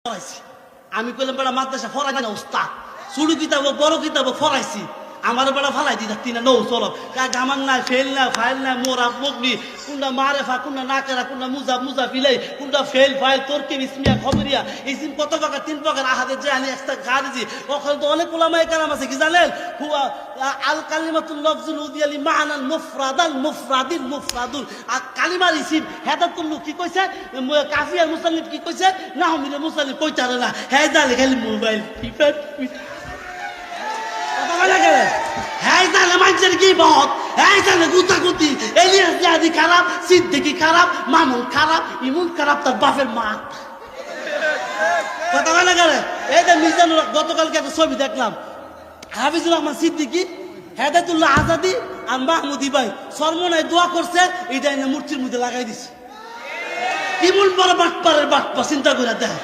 ফরাইছি আমি কইলাম বেড়া মাদ্রাসা ফরাই না উস্তাদ শুরু কিতাব বড় কিতাব ফরাইছি আমার বেড়া ফালাই দি থাকতি না নৌ চলো গামান নাই ফেল না ফাইল না মোরা মগনি কোনটা মারেফা কোনটা নাকেরা কোনটা মুজা ফিলাই কোনটা ফেল ফাইল তোরকে ইসমিয়া খবরিয়া ইসিম কত প্রকার তিন প্রকার আহাদের যে আনি একটা গাড়ি ওখানে তো অনেক ওলামায়ে কেরাম আছে কি জানেন হুয়া আল কালিমাতুল লফজুল উদিয়ালি মানাল মুফরাদুল আর কালিমার ইসিম হেদাতুল কি কইছে কাফিয়ার মুসাল্লিফ কি কইছে না হমিলে মুসাল্লিফ কইতারে না হে জালে খালি মোবাইল ফিফার হ্যাঁ তাহলে মানুষের কি বহত হ্যাঁ তাহলে গুতাগুতি এলিয়াস জাদি খারাপ সিদ্দিকি খারাপ মামুন খারাপ ইমুন খারাপ তার বাপের মা কথা বলে গেলে এই যে মিজানুর গতকালকে একটা ছবি দেখলাম হাফিজুর রহমান সিদ্দিকি হেদায়েতুল্লাহ আজাদি আর মাহমুদি ভাই সর্বনায় দোয়া করছে এইটা মূর্তির মধ্যে লাগাই দিছে ইমুন বড় বাটপারের বাটপা চিন্তা করে দেয়